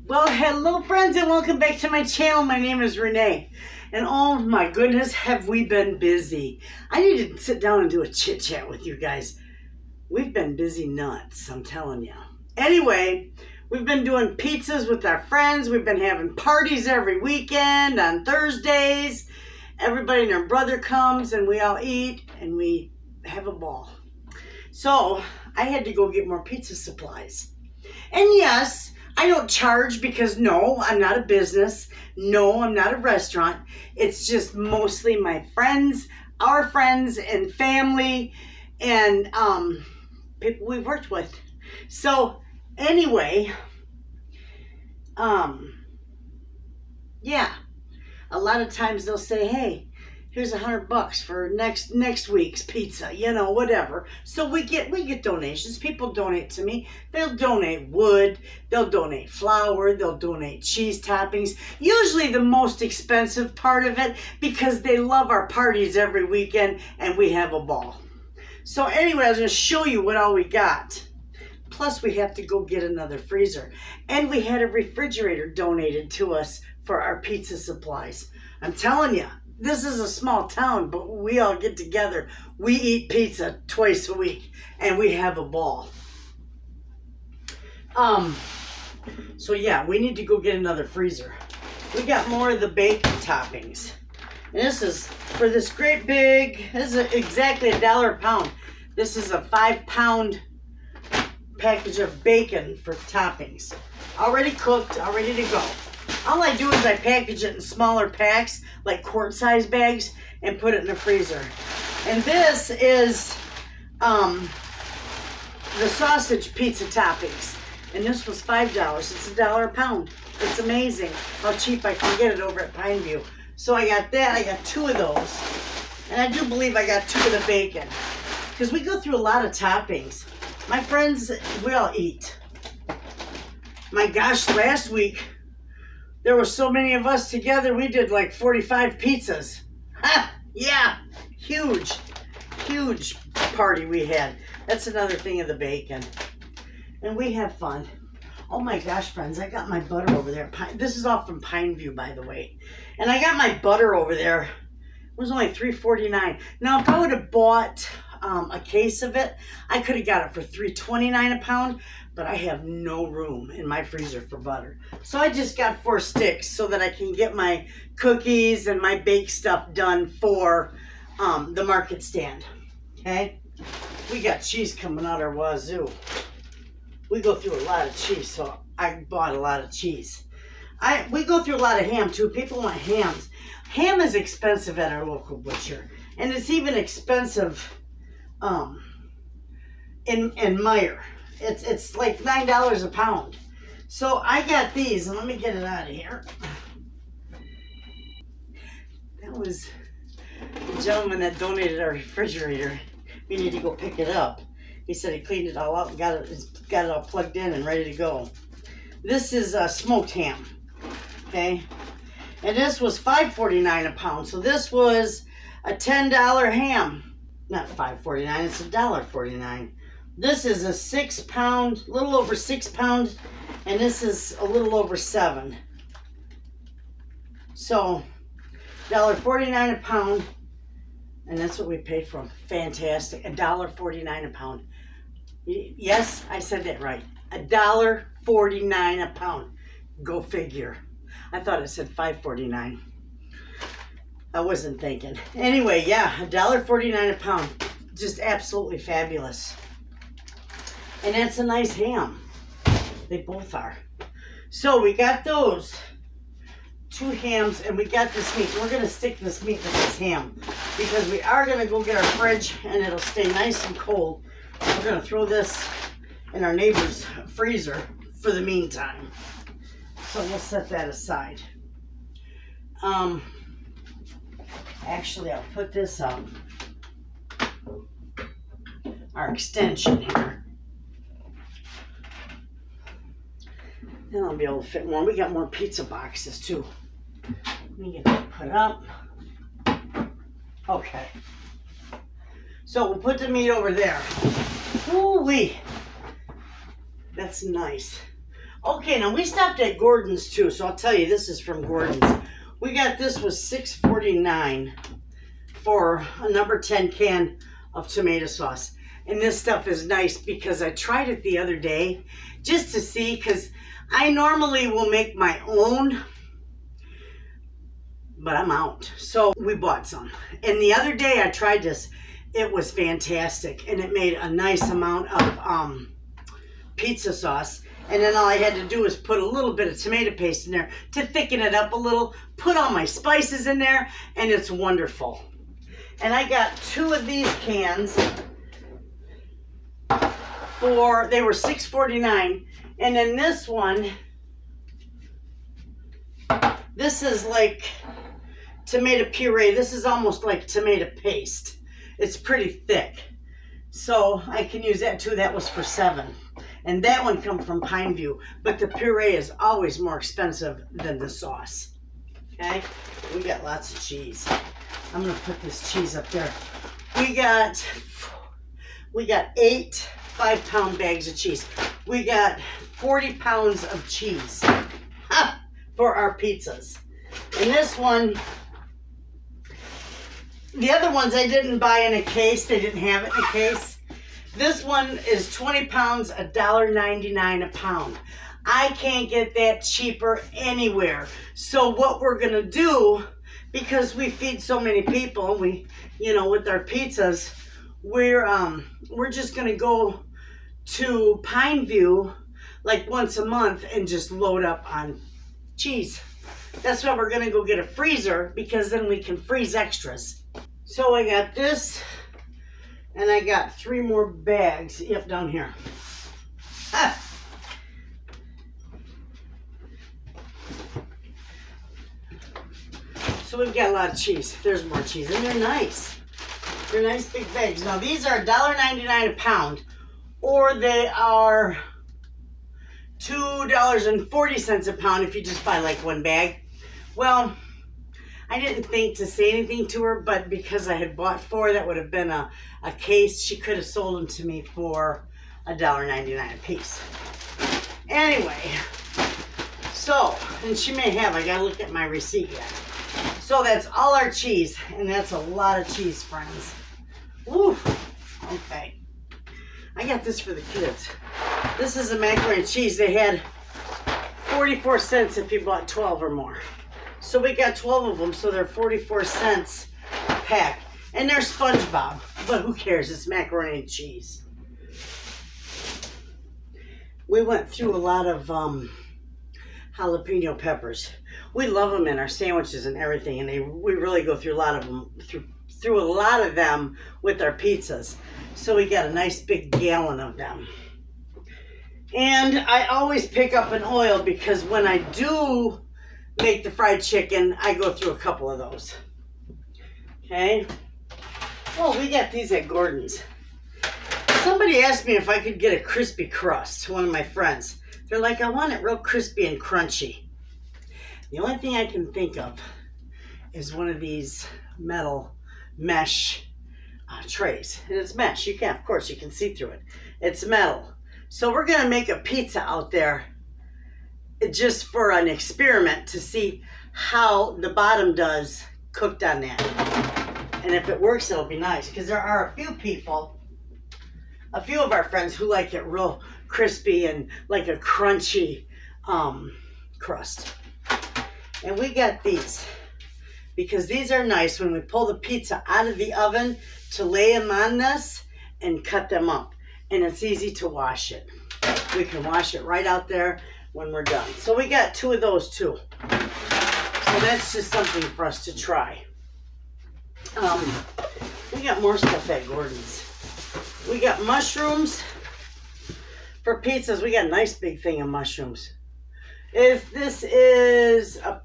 Well, hello friends and welcome back to my channel. My name is Renee. And oh my goodness, have we been busy. I need to sit down and do a chit chat with you guys. We've been busy nuts, I'm telling you. Anyway, we've been doing pizzas with our friends. We've been having parties every weekend on Thursdays. Everybody and their brother comes and we all eat and we have a ball. So I had to go get more pizza supplies. And yes, I don't charge because no, I'm not a business. No, I'm not a restaurant. It's just mostly my friends, our friends and family and people we've worked with. So anyway, yeah, a lot of times they'll say, hey, here's $100 for next week's pizza, you know, whatever. So we get donations. People donate to me. They'll donate wood, they'll donate flour, they'll donate cheese toppings. Usually the most expensive part of it because they love our parties every weekend and we have a ball. So anyway, I was going to show you what all we got. Plus we have to go get another freezer. And we had a refrigerator donated to us for our pizza supplies. I'm telling you, this is a small town, but we all get together. We eat pizza twice a week, and we have a ball. So yeah, we need to go get another freezer. We got more of the bacon toppings. And this is for this great big, this is exactly $1 a pound. This is a 5-pound package of bacon for toppings. Already cooked, all ready to go. All I do is I package it in smaller packs, like quart-size bags, and put it in the freezer. And this is the sausage pizza toppings. And this was $5. It's $1 a pound. It's amazing how cheap I can get it over at Pineview. So I got that. I got 2 of those. And I do believe I got 2 of the bacon. Because we go through a lot of toppings. My friends, we all eat. My gosh, last week, there were so many of us together, we did like 45 pizzas. Ha! Yeah, huge party we had. That's another thing of the bacon. And we have fun. Oh my gosh, friends, I got my butter over there. This is all from Pineview, by the way. And I got my butter over there. It was only $3.49. Now, if I would have bought a case of it, I could have got it for $3.29 a pound. But I have no room in my freezer for butter. So I just got 4 sticks so that I can get my cookies and my baked stuff done for the market stand. Okay? We got cheese coming out our wazoo. We go through a lot of cheese, so I bought a lot of cheese. We go through a lot of ham too. People want hams. Ham is expensive at our local butcher. And it's even expensive in Meijer. It's like $9 a pound. So I got these, and let me get it out of here. That was the gentleman that donated our refrigerator. We need to go pick it up. He said he cleaned it all up and got it all plugged in and ready to go. This is smoked ham, okay? And this was $5.49 a pound. So this was a $10 ham. Not $5.49, it's $1.49. This is a 6-pound, little over 6 pounds, and this is a little over 7. So, $1.49 a pound, and that's what we paid for them. Fantastic, $1.49 a pound. Yes, I said that right. $1.49 a pound. Go figure. I thought it said $5.49. I wasn't thinking. Anyway, yeah, $1.49 a pound. Just absolutely fabulous. And that's a nice ham. They both are. So we got those 2 hams and we got this meat. We're going to stick this meat with this ham because we are going to go get our fridge and it'll stay nice and cold. We're going to throw this in our neighbor's freezer for the meantime. So we'll set that aside. Actually, I'll put this up. Our extension here. Then I'll be able to fit more. We got more pizza boxes too. Let me get that put up. Okay. So we'll put the meat over there. Ooh-wee. That's nice. Okay, now we stopped at Gordon's too, so I'll tell you, this is from Gordon's. We got this was $6.49 for a number 10 can of tomato sauce. And this stuff is nice because I tried it the other day just to see, because I normally will make my own, but I'm out. So we bought some. And the other day I tried this. It was fantastic. And it made a nice amount of pizza sauce. And then all I had to do was put a little bit of tomato paste in there to thicken it up a little. Put all my spices in there. And it's wonderful. And I got 2 of these cans for, they were $6.49. And then this one, this is like tomato puree. This is almost like tomato paste. It's pretty thick. So I can use that too. That was for $7. And that one come from Pineview. But the puree is always more expensive than the sauce. Okay? We got lots of cheese. I'm going to put this cheese up there. We got 8 5-pound bags of cheese. We got 40 pounds of cheese for our pizzas. And this one, the other ones I didn't buy in a case. They didn't have it in a case. This one is 20 pounds, $1.99 a pound. I can't get that cheaper anywhere. So what we're going to do, because we feed so many people, we, with our pizzas, we're just going to go to Pineview like once a month and just load up on cheese. That's why we're going to go get a freezer, because then we can freeze extras. So I got this, and I got 3 more bags. Yep, down here. So we've got a lot of cheese. There's more cheese, and they're nice. They're nice big bags. Now these are $1.99 a pound, or they are $2.40 a pound if you just buy like 1 bag. Well, I didn't think to say anything to her, but because I had bought 4, that would have been a case. She could have sold them to me for $1.99 a piece. Anyway, so, and she may have, I gotta look at my receipt yet. So that's all our cheese, and that's a lot of cheese, friends. Woo, okay. I got this for the kids. This is a macaroni and cheese. They had 44 cents if you bought 12 or more. So we got 12 of them, so they're 44 cents a pack. And they're SpongeBob, but who cares? It's macaroni and cheese. We went through a lot of jalapeno peppers. We love them in our sandwiches and everything, and we really go through a lot of them, through a lot of them with our pizzas. So we got a nice big gallon of them. And I always pick up an oil, because when I do make the fried chicken, I go through a couple of those. Okay. Oh, we got these at Gordon's. Somebody asked me if I could get a crispy crust, one of my friends. They're like, I want it real crispy and crunchy. The only thing I can think of is one of these metal mesh trays. And it's mesh. You can, of course, you can see through it. It's metal. So we're going to make a pizza out there just for an experiment to see how the bottom does cooked on that. And if it works, it'll be nice, because there are a few people, a few of our friends who like it real crispy and like a crunchy crust. And we got these because these are nice when we pull the pizza out of the oven to lay them on this and cut them up. And it's easy to wash it. We can wash it right out there when we're done. So we got 2 of those too. So that's just something for us to try. We got more stuff at Gordon's. We got mushrooms for pizzas. We got a nice big thing of mushrooms. This is a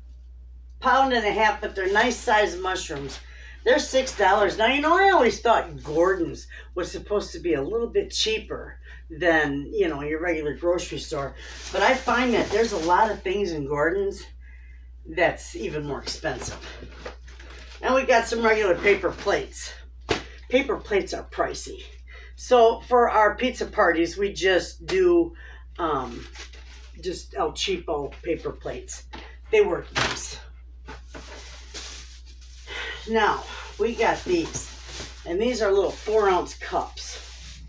pound and a half, but they're nice sized mushrooms. They're $6. Now, I always thought Gordon's was supposed to be a little bit cheaper than, your regular grocery store. But I find that there's a lot of things in Gordon's that's even more expensive. And we got some regular paper plates. Paper plates are pricey. So for our pizza parties, we just do just El Cheapo paper plates. They work nice. Now, we got these. And these are little 4-ounce cups.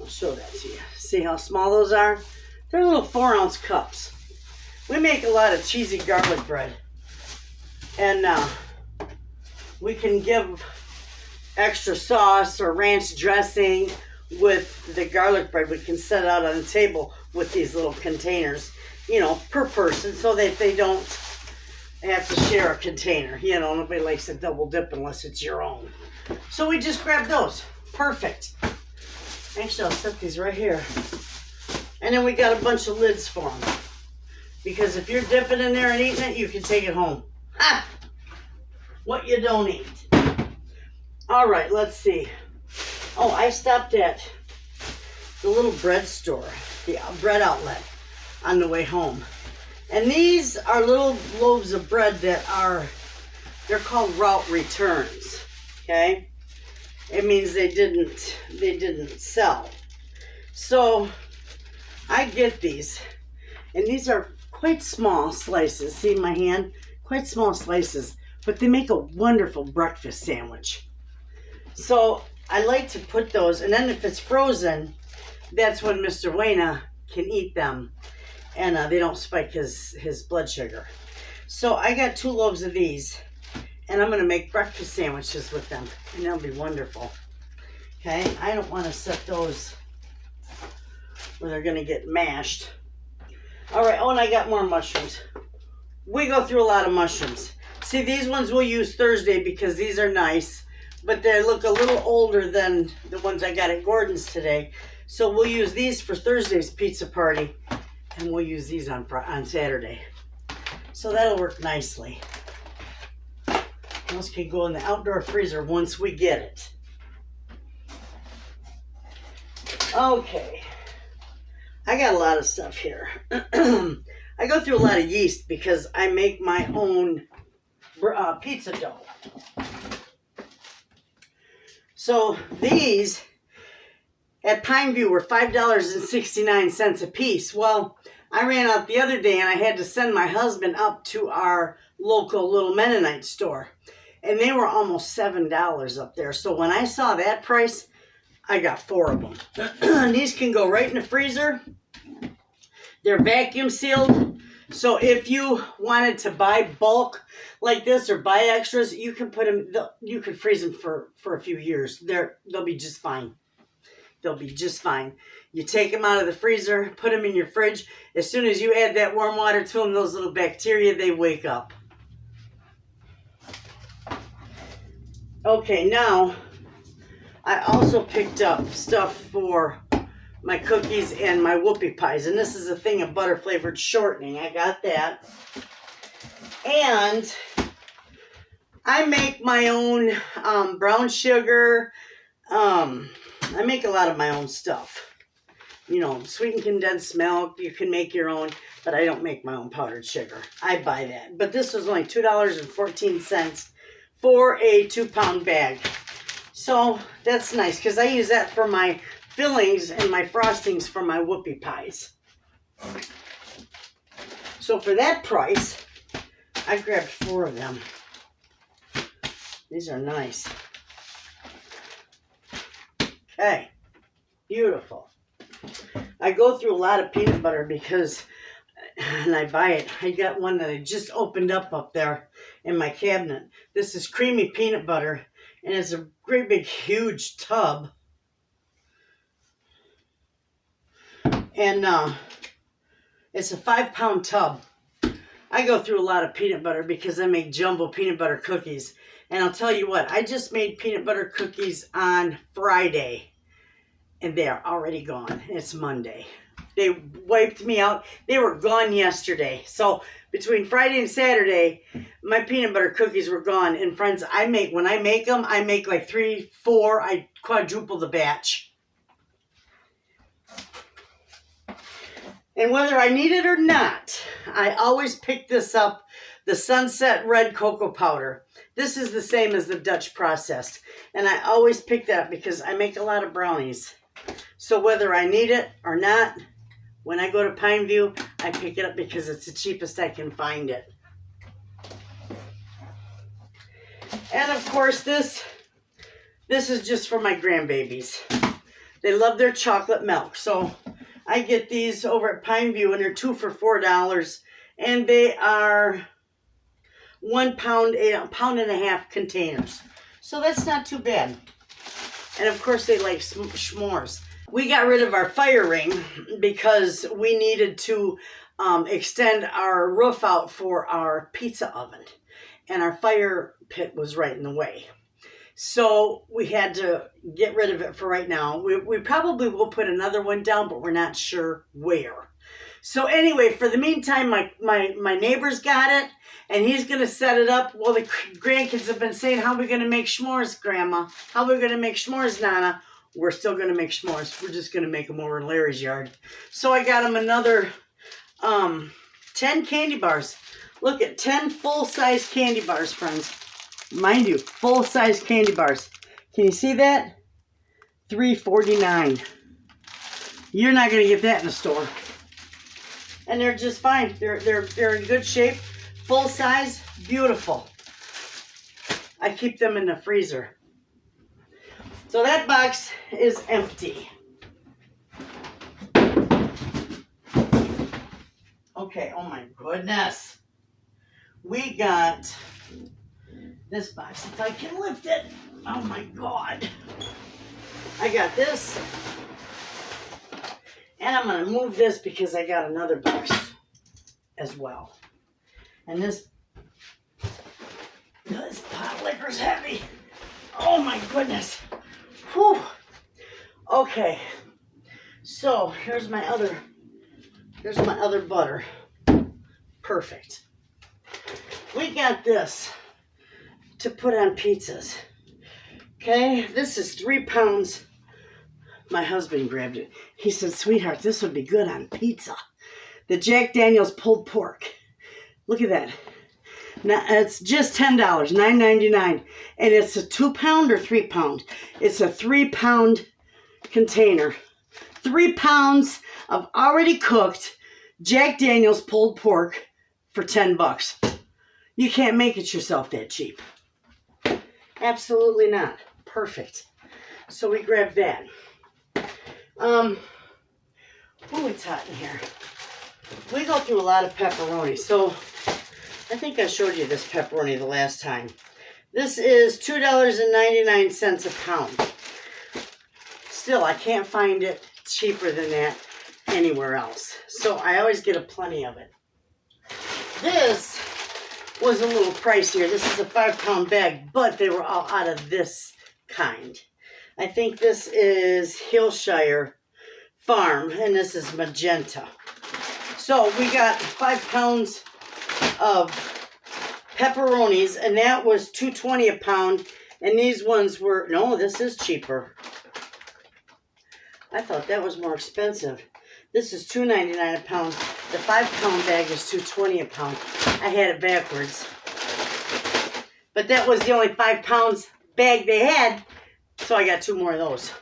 I'll show that to you. See how small those are? They're little 4-ounce cups. We make a lot of cheesy garlic bread. And we can give extra sauce or ranch dressing with the garlic bread. We can set it out on the table with these little containers, you know, per person, so that they don't have to share a container. You know, nobody likes to double dip unless it's your own. So we just grab those. Perfect. Actually, I'll set these right here. And then we got a bunch of lids for them. Because if you're dipping in there and eating it, you can take it home. Ha! What you don't eat. All right, let's see. Oh, I stopped at the little bread store, the bread outlet, on the way home. And these are little loaves of bread that they're called route returns. Okay? It means they didn't sell. So I get these. And these are quite small slices. See my hand? Quite small slices. But they make a wonderful breakfast sandwich. So I like to put those, and then if it's frozen, that's when Mr. Wayna can eat them. And they don't spike his blood sugar. So I got 2 loaves of these. And I'm going to make breakfast sandwiches with them. And they'll be wonderful. Okay? I don't want to set those where they're going to get mashed. Alright, oh, and I got more mushrooms. We go through a lot of mushrooms. See, these ones we'll use Thursday because these are nice. But they look a little older than the ones I got at Gordon's today. So we'll use these for Thursday's pizza party. And we'll use these on Saturday. So that'll work nicely. Those can go in the outdoor freezer once we get it. Okay. I got a lot of stuff here. I go through a lot of yeast because I make my own pizza dough. So these at Pineview were $5.69 a piece. Well, I ran out the other day and I had to send my husband up to our local little Mennonite store. And they were almost $7 up there. So when I saw that price, I got 4 of them. And these can go right in the freezer. They're vacuum sealed. So if you wanted to buy bulk like this or buy extras, you can put them, you can freeze them for a few years. They'll be just fine. They'll be just fine. You take them out of the freezer, put them in your fridge. As soon as you add that warm water to them, those little bacteria, they wake up. Okay, now I also picked up stuff for my cookies and my whoopie pies. And this is a thing of butter flavored shortening. I got that. And I make my own brown sugar. I make a lot of my own stuff. You know, sweetened condensed milk. You can make your own. But I don't make my own powdered sugar. I buy that. But this was only $2.14 for a 2-pound bag. So that's nice because I use that for my fillings and my frostings for my whoopie pies. So for that price, I grabbed 4 of them. These are nice. Okay, beautiful. I go through a lot of peanut butter because, and I buy it. I got one that I just opened up there in my cabinet. This is creamy peanut butter, and it's a great big huge tub. And it's a 5-pound tub. I go through a lot of peanut butter because I make jumbo peanut butter cookies. And I'll tell you what, I just made peanut butter cookies on Friday. And they are already gone. It's Monday. They wiped me out. They were gone yesterday. So between Friday and Saturday, my peanut butter cookies were gone. And friends, when I make them, I make like 3, 4. I quadruple the batch. And whether I need it or not, I always pick this up, the Sunset Red Cocoa Powder. This is the same as the Dutch processed. And I always pick that up because I make a lot of brownies. So whether I need it or not, When I go to Pineview, I pick it up because it's the cheapest I can find it. And of course, this is just for my grandbabies. They love their chocolate milk. So I get these over at Pineview, and they're 2 for $4. And they are 1 pound, a pound and a half containers. So that's not too bad. And of course, they like s'mores. We got rid of our fire ring because we needed to extend our roof out for our pizza oven. And our fire pit was right in the way. So we had to get rid of it for right now. We probably will put another one down, but we're not sure where. So anyway, for the meantime, my neighbor's got it, and he's going to set it up. Well, the grandkids have been saying, how are we going to make s'mores, Grandma? How are we going to make s'mores, Nana? We're still going to make s'mores. We're just going to make them over in Larry's yard. So I got him another 10 candy bars. Look at 10 full-size candy bars, friends. Mind you, full-size candy bars. Can you see that? $3.49. You're not going to get that in the store. And they're just fine. They're in good shape. Full size, beautiful. I keep them in the freezer. So that box is empty. Okay, oh my goodness. We got this box, if I can lift it. Oh my God. I got this. And I'm going to move this because I got another box as well. And this pot of liquor is heavy. Oh my goodness. Whew. Okay. So here's my other butter. Perfect. We got this to put on pizzas. Okay, this is 3 pounds. My husband grabbed it. He said, sweetheart, this would be good on pizza. The Jack Daniel's pulled pork. Look at that. Now, it's just $10, $9.99. And it's a 2 pound or 3 pound? It's a 3 pound container. 3 pounds of already cooked Jack Daniel's pulled pork for $10. You can't make it yourself that cheap. Absolutely not. Perfect. So we grabbed that. Oh, it's hot in here. We go through a lot of pepperoni. So I think I showed you this pepperoni the last time. This is $2.99 a pound. Still, I can't find it cheaper than that anywhere else. So I always get a plenty of it. This was a little pricier. This is a 5 pound bag, but they were all out of this kind. I think this is Hillshire Farm, and this is magenta. So we got 5 pounds of pepperonis, and that was $2.20 a pound. And these ones were, no, this is cheaper. I thought that was more expensive. This is $2.99 a pound. The 5 pound bag is $2.20 a pound. I had it backwards. But that was the only 5 pounds bag they had. So I got 2 more of those.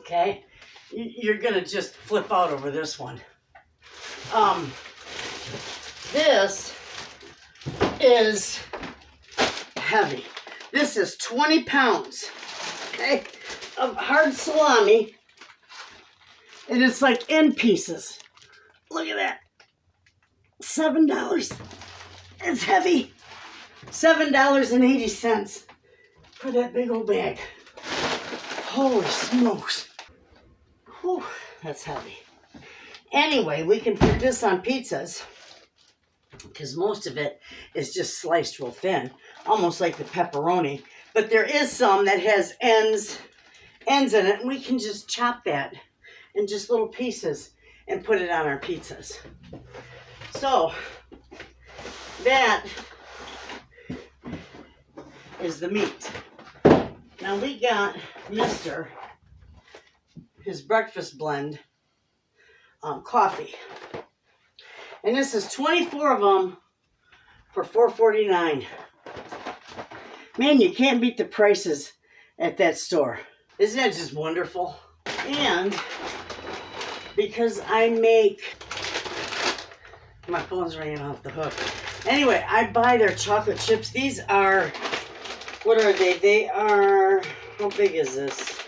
Okay. You're going to just flip out over this one. This is heavy. This is 20 pounds. Okay. Of hard salami. And it's like in pieces. Look at that. $7. It's heavy. $7.80 for that big old bag. Holy smokes. Whew, that's heavy. Anyway, we can put this on pizzas because most of it is just sliced real thin, almost like the pepperoni. But there is some that has ends in it, and we can just chop that in just little pieces and put it on our pizzas. So that is the meat. Now we got his breakfast blend coffee. And this is 24 of them for $4.49. Man, you can't beat the prices at that store. Isn't that just wonderful? And because I make, my phone's ringing off the hook. Anyway, I buy their chocolate chips. These are, what are they? They are, how big is this?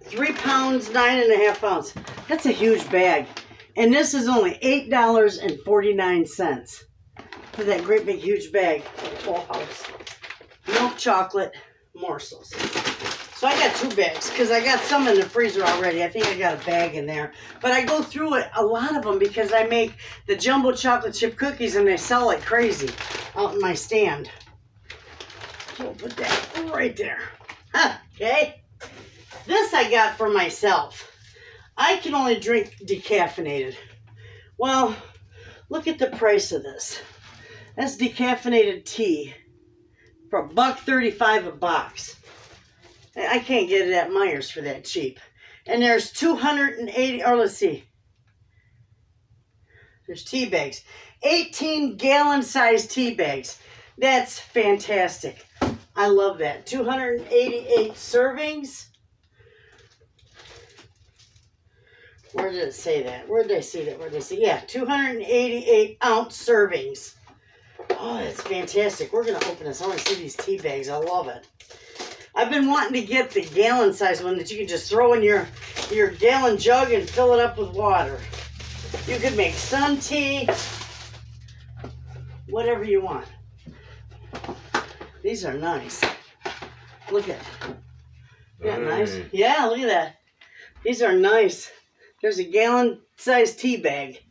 3 pounds, 9.5 ounces. That's a huge bag. And this is only $8.49 for that great big huge bag of Toll House milk chocolate morsels. So I got 2 bags because I got some in the freezer already. I think I got a bag in there. But I go through it, a lot of them, because I make the jumbo chocolate chip cookies and they sell like crazy out in my stand. So we'll put that right there. Huh, okay. This I got for myself. I can only drink decaffeinated. Well, look at the price of this. That's decaffeinated tea for $1.35 a box. I can't get it at Meijer's for that cheap. And there's 280, or let's see. There's tea bags. 18 gallon size tea bags. That's fantastic. I love that. 288 servings. Where did it say that? Where did I see that? Where did I see? Yeah, 288 ounce servings. Oh, that's fantastic. We're going to open this. I want to see these tea bags. I love it. I've been wanting to get the gallon size one that you can just throw in your gallon jug and fill it up with water. You could make sun tea, whatever you want. These are nice. Look at it. Yeah, nice. Yeah, look at that. These are nice. There's a gallon size tea bag.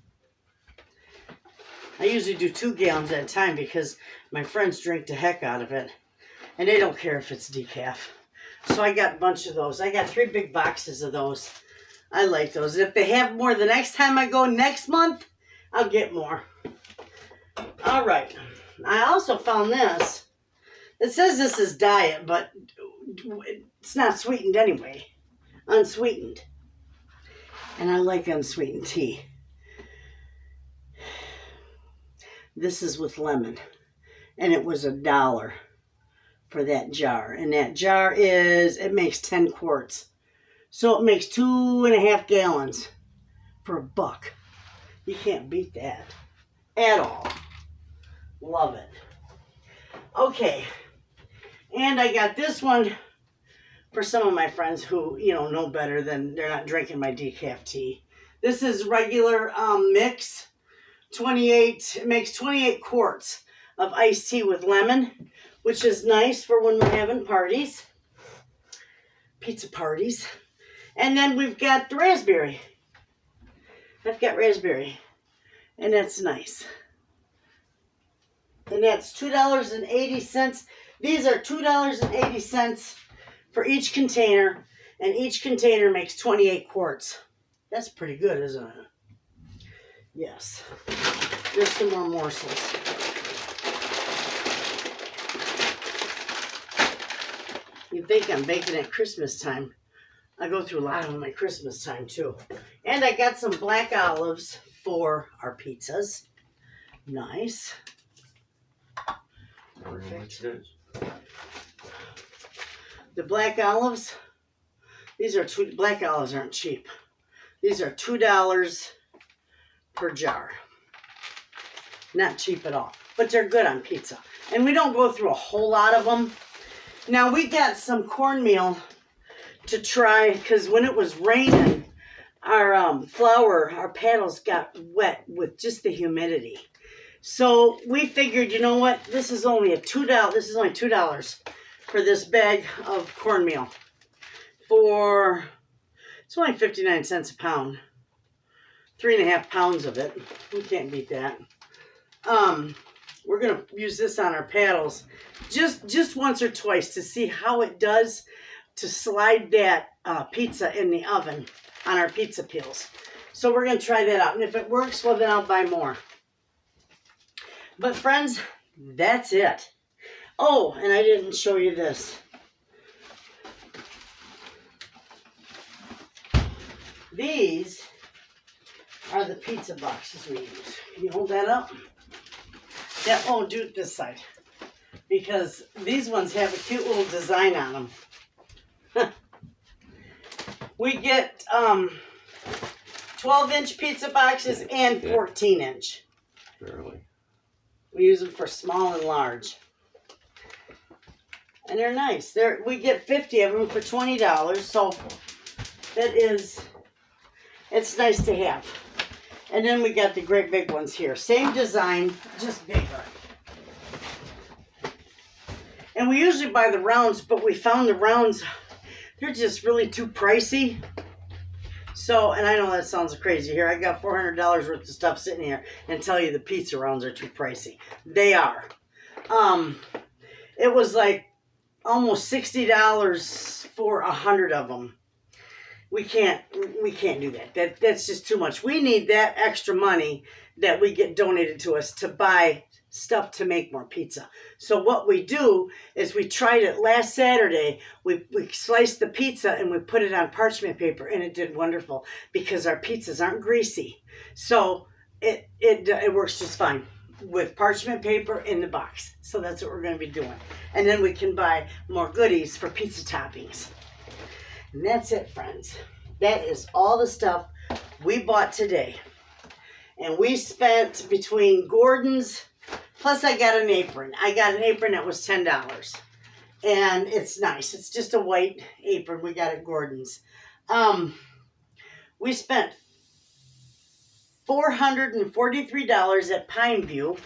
I usually do 2 gallons at a time because my friends drink the heck out of it. And they don't care if it's decaf. So I got a bunch of those. I got 3 big boxes of those. I like those. If they have more the next time I go next month, I'll get more. All right. I also found this. It says this is diet, but it's not sweetened anyway. Unsweetened. And I like unsweetened tea. This is with lemon. And it was $1 for that jar. And that jar it makes 10 quarts. So it makes 2.5 gallons for $1. You can't beat that at all. Love it. Okay. And I got this one for some of my friends who, know better than they're not drinking my decaf tea. This is regular mix. 28, it makes 28 quarts of iced tea with lemon, which is nice for when we're having parties, pizza parties. And then we've got the raspberry. I've got raspberry, and that's nice. And that's $2.80. These are $2.80 for each container, and each container makes 28 quarts. That's pretty good, isn't it? Yes. There's some more morsels. You'd think I'm baking at Christmas time. I go through a lot of them at Christmas time too. And I got some black olives for our pizzas. Nice. Perfect. The black olives, black olives aren't cheap. These are $2 per jar. Not cheap at all, but they're good on pizza. And we don't go through a whole lot of them. Now we got some cornmeal to try because when it was raining, our flour, our paddles got wet with just the humidity. So we figured, you know what? This is only $2. This is only $2 for this bag of cornmeal. It's only 59 cents a pound. 3.5 pounds of it. We can't beat that. We're gonna use this on our paddles just once or twice to see how it does to slide that pizza in the oven on our pizza peels. So we're gonna try that out, and if it works, well then I'll buy more. But friends, that's it. Oh, and I didn't show you this. These are the pizza boxes we use. Can you hold that up? That won't do it this side because these ones have a cute little design on them. We get 12-inch pizza boxes and 14-inch. Barely. We use them for small and large. And they're nice. We get 50 of them for $20, so it's nice to have. And then we got the great big ones here. Same design, just bigger. And we usually buy the rounds, but we found the rounds, they're just really too pricey. So, and I know that sounds crazy here. I got $400 worth of stuff sitting here and tell you the pizza rounds are too pricey. They are. It was like almost $60 for 100 of them. We can't do that. That's just too much. We need that extra money that we get donated to us to buy stuff to make more pizza. So what we do is we tried it last Saturday. We sliced the pizza and we put it on parchment paper, and it did wonderful because our pizzas aren't greasy. So it works just fine with parchment paper in the box. So that's what we're going to be doing. And then we can buy more goodies for pizza toppings. And that's it, friends. That is all the stuff we bought today. And we spent between Gordon's, plus I got an apron. I got an apron that was $10. And it's nice. It's just a white apron we got at Gordon's. We spent $443 at Pineview.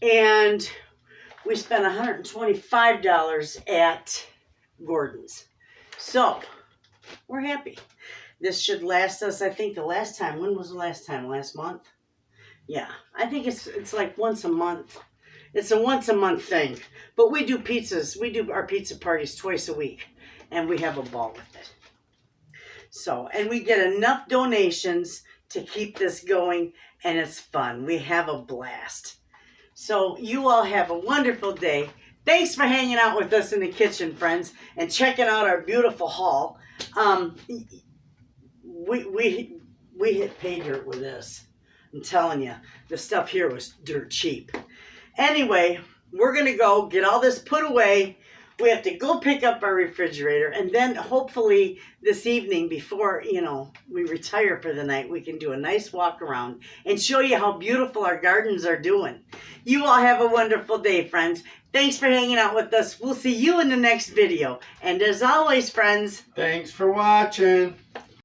And we spent $125 at Gordon's. So, we're happy. This should last us, I think the last time, when was the last time? Last month? Yeah, I think it's like once a month. It's a once a month thing. But we do pizzas. We do our pizza parties twice a week. And we have a ball with it. So, and we get enough donations to keep this going. And it's fun. We have a blast. So, you all have a wonderful day. Thanks for hanging out with us in the kitchen, friends. And checking out our beautiful haul. We hit pay dirt with this. I'm telling you, the stuff here was dirt cheap. Anyway, we're going to go get all this put away. We have to go pick up our refrigerator. And then hopefully this evening before, we retire for the night, we can do a nice walk around and show you how beautiful our gardens are doing. You all have a wonderful day, friends. Thanks for hanging out with us. We'll see you in the next video. And as always, friends, thanks for watching.